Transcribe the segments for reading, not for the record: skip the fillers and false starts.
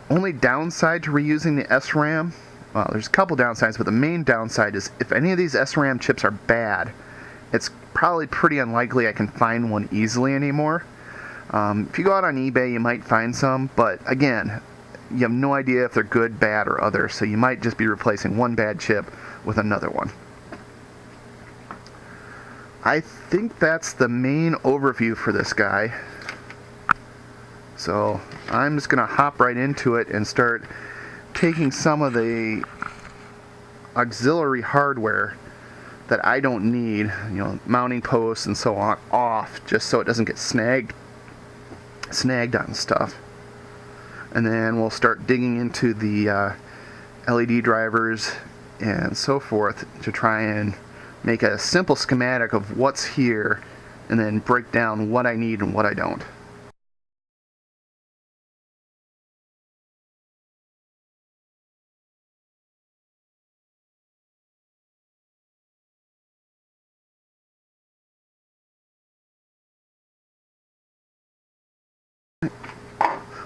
Only downside to reusing the SRAM, well, there's a couple downsides, but the main downside is if any of these SRAM chips are bad, it's probably pretty unlikely I can find one easily anymore. If you go out on eBay, you might find some, but again, you have no idea if they're good, bad, or other, so you might just be replacing one bad chip with another one. I think that's the main overview for this guy. So I'm just going to hop right into it and start taking some of the auxiliary hardware that I don't need, mounting posts and so on, off, just so it doesn't get snagged on stuff. And then we'll start digging into the LED drivers and so forth to try and make a simple schematic of what's here and then break down what I need and what I don't.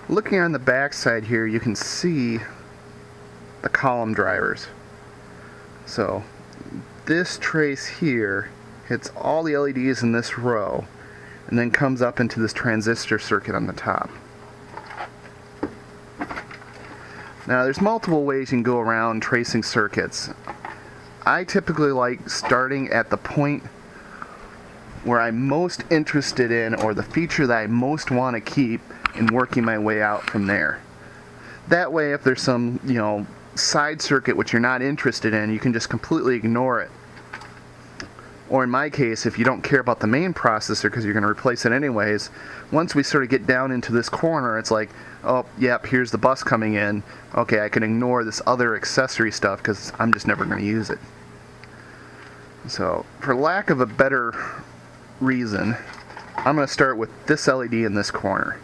Looking on the back side here, you can see the column drivers. So this trace here hits all the LEDs in this row and then comes up into this transistor circuit on the top. Now there's multiple ways you can go around tracing circuits. I typically like starting at the point where I'm most interested in, or the feature that I most want to keep, and working my way out from there. That way, if there's some, side circuit which you're not interested in, you can just completely ignore it. Or in my case, if you don't care about the main processor because you're going to replace it anyways, once we sort of get down into this corner, it's like, oh, yep, here's the bus coming in. Okay, I can ignore this other accessory stuff because I'm just never going to use it. So, for lack of a better reason, I'm going to start with this LED in this corner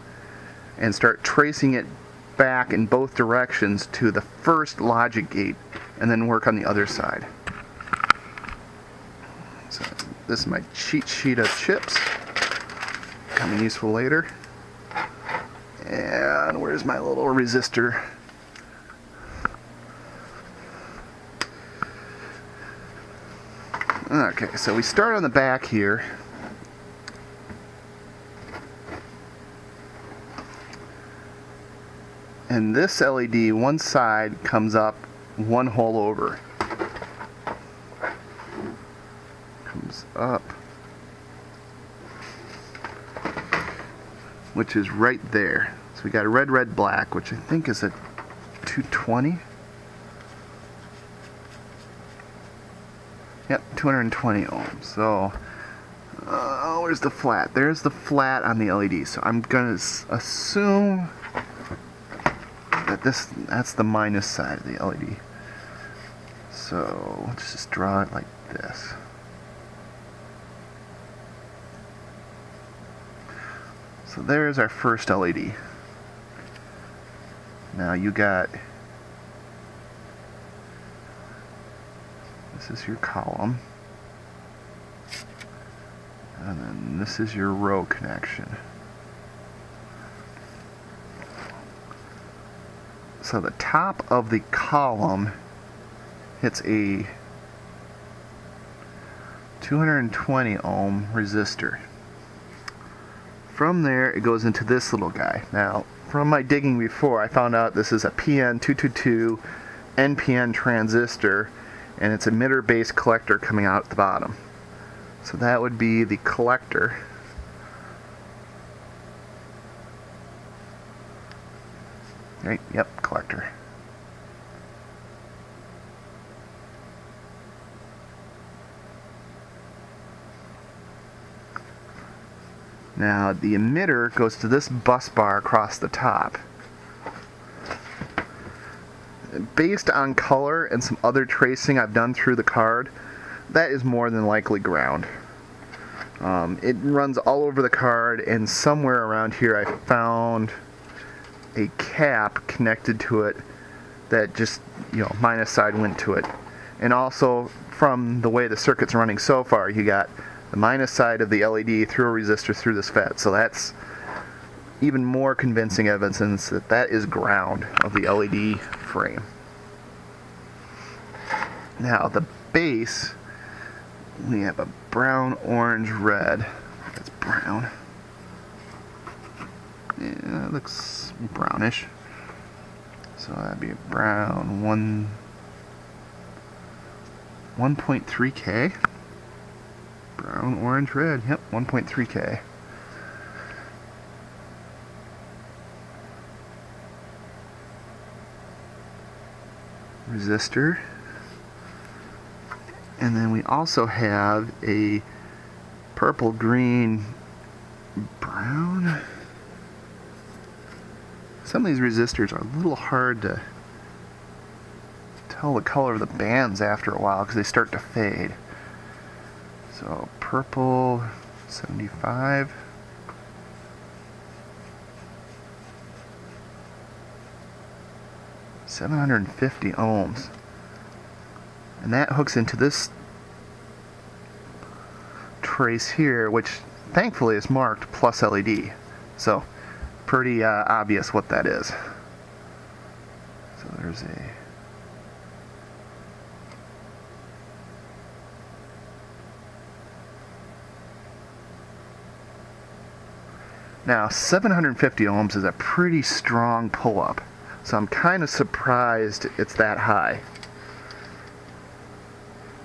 and start tracing it back in both directions to the first logic gate and then work on the other side. So this is my cheat sheet of chips, coming useful later. And where's my little resistor? Okay, so we start on the back here. And this LED, one side comes up one hole over. Comes up. Which is right there. So we got a red, red, black, which I think is a 220. Yep, 220 ohms. So, where's the flat? There's the flat on the LED. So I'm going to assume that that's the minus side of the LED. So let's just draw it like this. So there's our first LED. Now you got, this is your column, and then this is your row connection. So the top of the column hits a 220 ohm resistor. From there it goes into this little guy. Now from my digging before, I found out this is a PN222 NPN transistor, and it's emitter based collector coming out at the bottom. So that would be the collector. Right, yep, collector. Now the emitter goes to this bus bar across the top. Based on color and some other tracing I've done through the card, that is more than likely ground. It runs all over the card, and somewhere around here I found a cap connected to it that just, minus side went to it. And also, from the way the circuit's running so far, you got the minus side of the LED through a resistor through this FET. So that's even more convincing evidence that that is ground of the LED frame. Now the base, we have a brown, orange, red. That's brown. Yeah, it looks brownish. So that'd be brown 1.3K. Brown, orange, red. Yep, 1.3K. Resistor. And then we also have a purple, green, brown. Some of these resistors are a little hard to tell the color of the bands after a while because they start to fade. So purple, 75. $750 ohms. And that hooks into this trace here, which thankfully is marked plus LED. So pretty obvious what that is. So there's a now 750 ohms is a pretty strong pull-up, so I'm kind of surprised it's that high.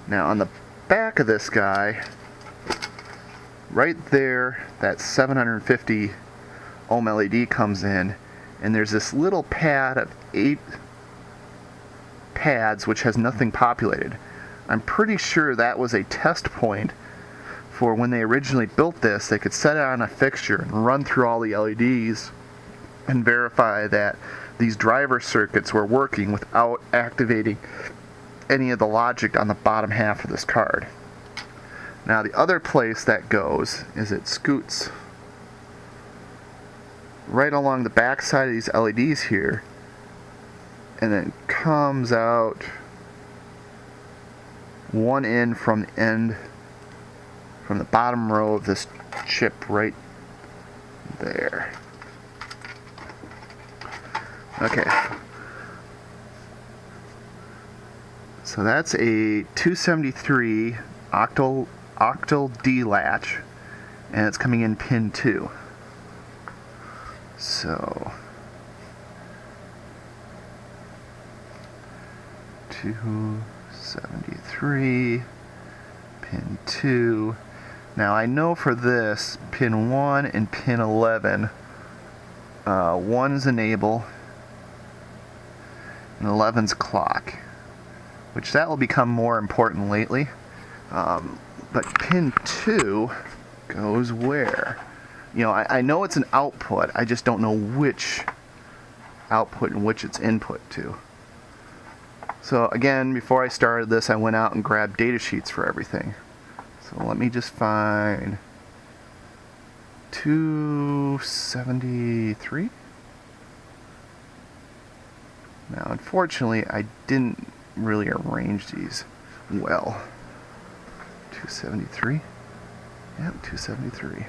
Now on the back of this guy, right there, that 750 ohm LED comes in, and there's this little pad of 8 pads which has nothing populated. I'm pretty sure that was a test point for when they originally built this. They could set it on a fixture and run through all the LEDs and verify that these driver circuits were working without activating any of the logic on the bottom half of this card. Now the other place that goes is it scoots right along the back side of these LEDs here, and then comes out one end from the bottom row of this chip right there. Okay. So that's a 273 octal D latch, and it's coming in pin 2. So 273 pin 2. Now I know for this pin 1 and pin 11, 1 is enable and 11's clock, which that will become more important lately. But pin 2 goes where? You know, I know it's an output, I just don't know which output and which it's input to. So again, before I started this, I went out and grabbed data sheets for everything. So let me just find 273. Now unfortunately I didn't really arrange these well. 273. Yep, 273.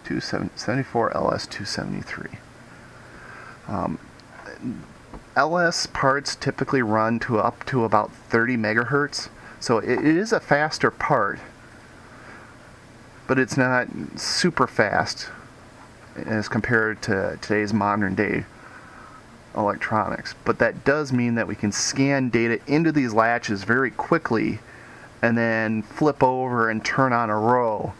$74 LS 273. LS parts typically run to up to about 30 megahertz, so it is a faster part, but it's not super fast as compared to today's modern day electronics. But that does mean that we can scan data into these latches very quickly and then flip over and turn on a row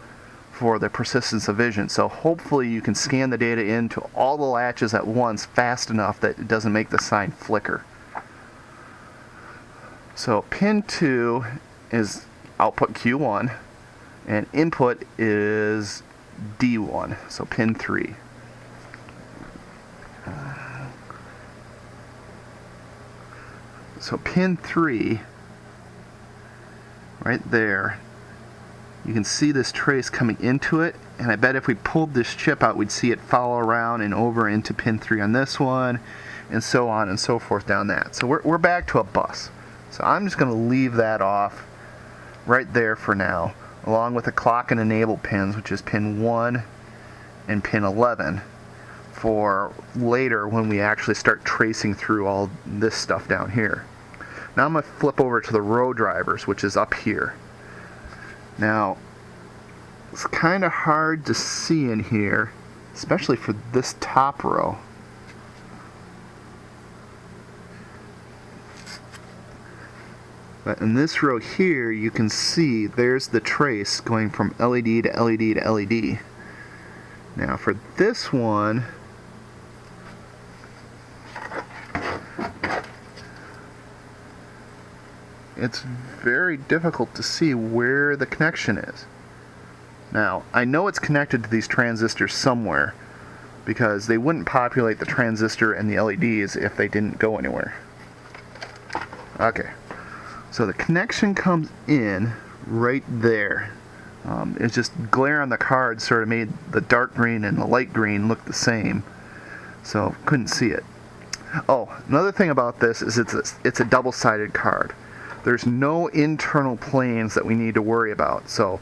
for the persistence of vision. So hopefully you can scan the data into all the latches at once fast enough that it doesn't make the sign flicker. So pin 2 is output Q1 and input is D1, so pin 3. So pin 3, right there, you can see this trace coming into it, and I bet if we pulled this chip out, we'd see it follow around and over into pin 3 on this one, and so on and so forth down that. So we're back to a bus. So I'm just going to leave that off right there for now. along with the clock and enable pins, which is pin 1 and pin 11, for later when we actually start tracing through all this stuff down here. Now I'm going to flip over to the row drivers, which is up here. Now, it's kind of hard to see in here, especially for this top row. But in this row here, you can see there's the trace going from LED to LED to LED. Now for this one, it's very difficult to see where the connection is. Now, I know it's connected to these transistors somewhere, because they wouldn't populate the transistor and the LEDs if they didn't go anywhere. Okay, so the connection comes in right there. It's just glare on the card sort of made the dark green and the light green look the same, so couldn't see it. Oh, another thing about this is it's a double-sided card. There's no internal planes that we need to worry about. So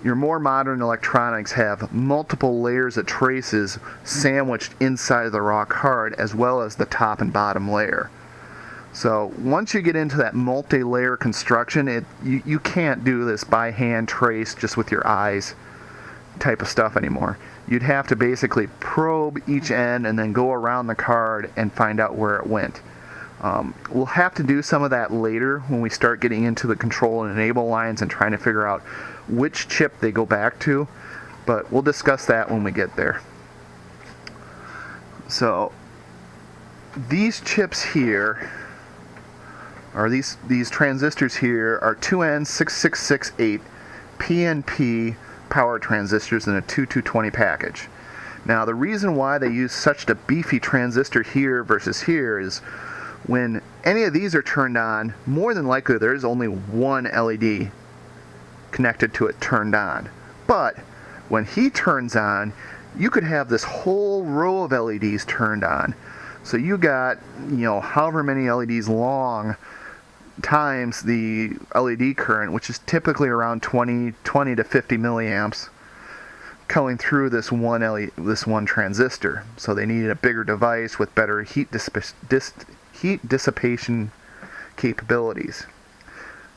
your more modern electronics have multiple layers of traces sandwiched inside of the raw card, as well as the top and bottom layer. So once you get into that multi-layer construction, you can't do this by hand trace just with your eyes type of stuff anymore. You'd have to basically probe each end and then go around the card and find out where it went. We'll have to do some of that later when we start getting into the control and enable lines and trying to figure out which chip they go back to, but we'll discuss that when we get there. So these chips here, or these transistors here, are 2N6668 PNP power transistors in a 2220 package. Now the reason why they use such a beefy transistor here versus here is when any of these are turned on, more than likely there's only one LED connected to it turned on. But when he turns on, you could have this whole row of LEDs turned on. So you got, however many LEDs long times the LED current, which is typically around 20 to 50 milliamps, going through this one transistor. So they needed a bigger device with better heat dissipation capabilities.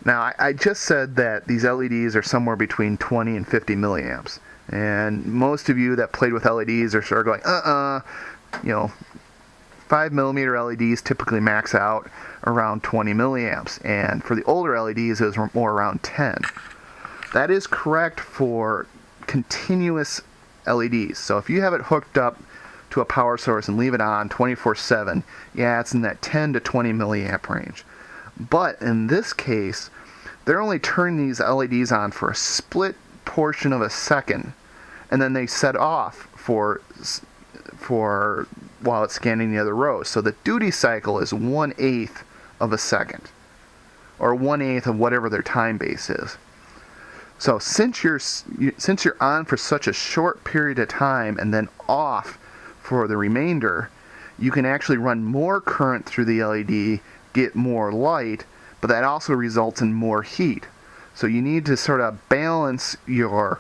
Now, I just said that these LEDs are somewhere between 20 and 50 milliamps. And most of you that played with LEDs are sort of going, 5mm LEDs typically max out around 20 milliamps. And for the older LEDs, it was more around 10. That is correct for continuous LEDs. So if you have it hooked up to a power source and leave it on 24/7, yeah, it's in that 10 to 20 milliamp range. But in this case, they're only turning these LEDs on for a split portion of a second, and then they set off for while it's scanning the other rows. So the duty cycle is 1/8 of a second, or 1/8 of whatever their time base is. So since you're on for such a short period of time and then off for the remainder, you can actually run more current through the LED, get more light, but that also results in more heat. So you need to sort of balance your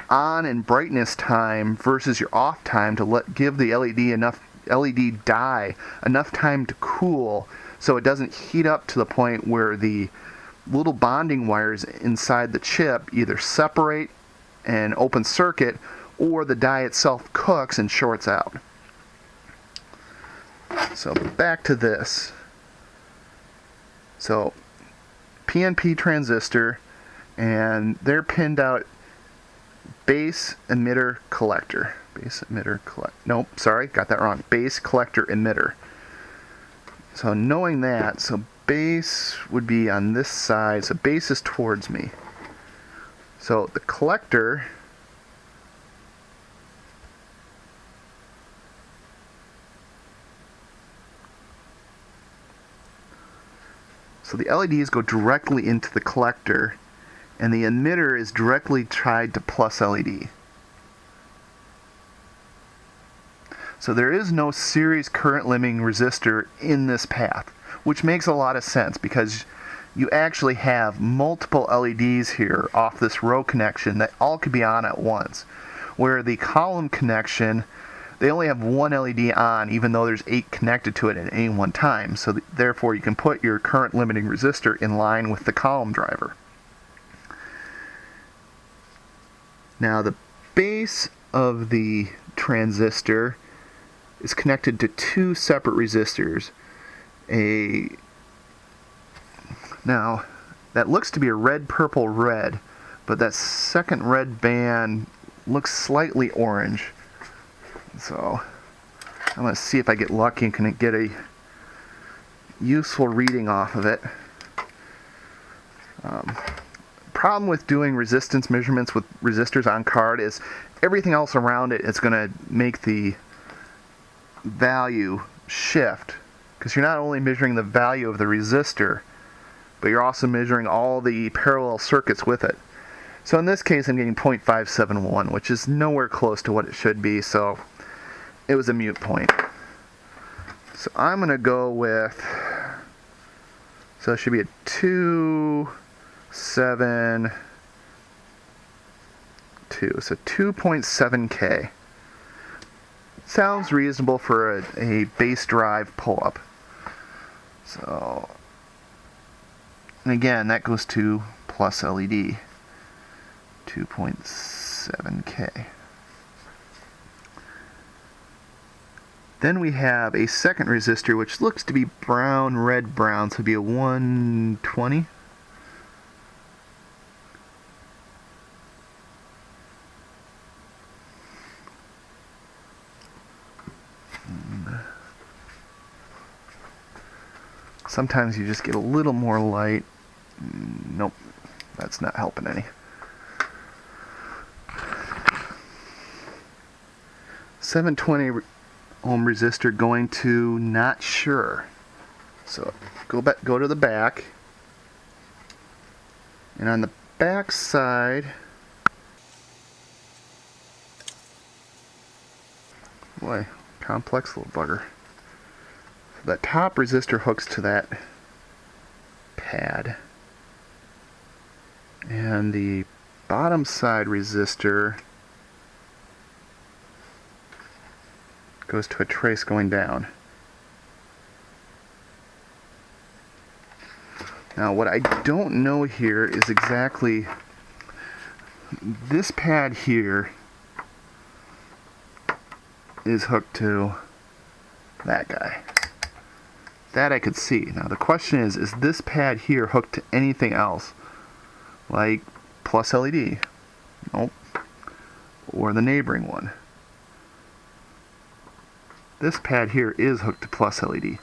on and brightness time versus your off time to give the LED die enough time to cool, so it doesn't heat up to the point where the little bonding wires inside the chip either separate and open circuit, or the die itself cooks and shorts out. So back to this. So PNP transistor, and they're pinned out base emitter collector. Nope, sorry, got that wrong. Base collector emitter. So knowing that, so base would be on this side, so base is towards me. So the collector so the LEDs go directly into the collector, and the emitter is directly tied to plus LED. So there is no series current limiting resistor in this path, which makes a lot of sense because you actually have multiple LEDs here off this row connection that all could be on at once. Where the column connection, they only have one LED on even though there's 8 connected to it at any one time. So therefore you can put your current limiting resistor in line with the column driver. Now the base of the transistor is connected to 2 separate resistors. Now that looks to be a red, purple, red, but that second red band looks slightly orange. So I'm going to see if I get lucky and can get a useful reading off of it. Problem with doing resistance measurements with resistors on card is everything else around it is going to make the value shift, because you're not only measuring the value of the resistor, but you're also measuring all the parallel circuits with it. So in this case I'm getting 0.571, which is nowhere close to what it should be, so it was a moot point. So I'm going to go with, so it should be a 272, so 2.7K. Sounds reasonable for a base drive pull-up. So, and again, that goes to plus LED, 2.7K. Then we have a second resistor which looks to be brown, red, brown, so it'd be a 120. Sometimes you just get a little more light. Nope, that's not helping any. 720 ohm resistor going to not sure. So go to the back, and on the back side, boy, complex little bugger. So that top resistor hooks to that pad, and the bottom side resistor goes to a trace going down. Now what I don't know here is exactly, this pad here is hooked to that guy. That I could see. Now the question is this pad here hooked to anything else? Like plus LED? Nope. Or the neighboring one? This pad here is hooked to plus LED.